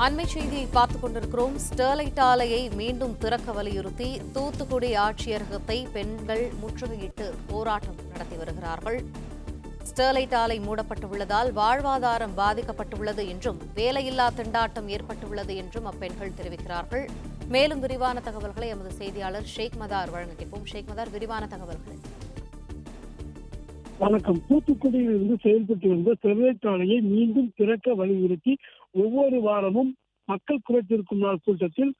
அண்மை செய்தியை பார்த்துக் கொண்டிருக்கிறோம். ஸ்டெர்லைட் ஆலையை மீண்டும் திறக்க வலியுறுத்தி தூத்துக்குடி ஆட்சியரகத்தை பெண்கள் முற்றுகையிட்டு போராட்டம் நடத்தி வருகிறார்கள். ஸ்டெர்லைட் ஆலை மூடப்பட்டுள்ளதால் வாழ்வாதாரம் பாதிக்கப்பட்டுள்ளது என்றும் வேலையில்லா திண்டாட்டம் ஏற்பட்டுள்ளது என்றும் அப்பெண்கள் தெரிவிக்கிறார்கள். மேலும் விரிவான தகவல்களை எமது செய்தியாளர் ஷேக் மதார் வழங்க கேட்போம். ஷேக் மதார், விரிவான தகவல்கள். வணக்கம். தூத்துக்குடியில் இருந்து செயல்பட்டு வந்த ஸ்டெர்லைட் ஆலையை மீண்டும் திறக்க வலியுறுத்தி ஒவ்வொரு வாரமும் மக்கள் குறைத்திருக்கும் நாள் கூட்டத்தில்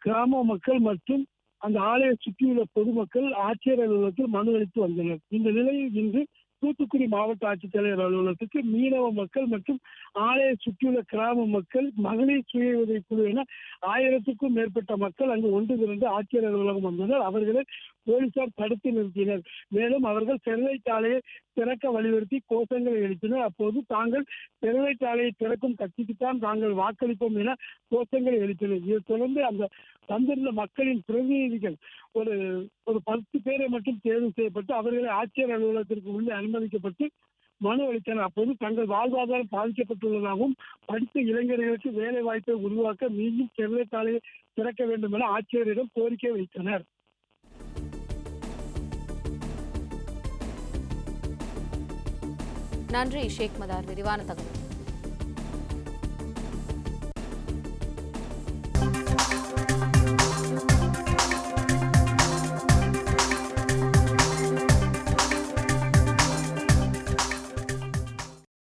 கிராம மக்கள் மற்றும் அந்த ஆலையை சுற்றியுள்ள பொதுமக்கள் ஆட்சியர் அலுவலகத்தில் மனு அளித்து வந்தனர். இந்த நிலையில் இன்று தூத்துக்குடி மாவட்ட ஆட்சித்தலைவர் அலுவலகத்துக்கு மீனவ மக்கள் மற்றும் ஆலையை சுற்றியுள்ள கிராம மக்கள், மகளிர் சுய உதவிக் குழு என 1000க்கும் மேற்பட்ட மக்கள் அங்கு ஒன்று திரண்டு ஆட்சியர் அலுவலகம் வந்தனர். அவர்களை போலீசார் தடுத்து நிறுத்தினர். மேலும் அவர்கள் ஸ்டெர்லைட் ஆலையை திறக்க வலியுறுத்தி கோஷங்களை எழுப்பினர். அப்போது தாங்கள் ஸ்டெர்லைட் ஆலையை திறக்கும் கட்சிக்குத்தான் தாங்கள் வாக்களிப்போம் என கோஷங்களை எழுப்பினர். இதைத் தொடர்ந்து அந்த வந்திருந்த மக்களின் பிரதிநிதிகள் ஒரு 10 பேரை மட்டும் தேர்வு செய்யப்பட்டு அவர்களை ஆட்சியர் அலுவலகத்திற்கு உள்ளே அனுமதிக்கப்பட்டு மனு அளித்தனர். அப்போது தங்கள் வாழ்வாதாரம் பாதிக்கப்பட்டுள்ளதாகவும் படித்த இளைஞர்களுக்கு வேலை வாய்ப்பை உருவாக்க மீண்டும் ஸ்டெர்லைட் ஆலையை திறக்க வேண்டும் என ஆட்சியரிடம் கோரிக்கை வைத்தனர். நன்றி ஷேக் மதார், விரிவான தகவல்.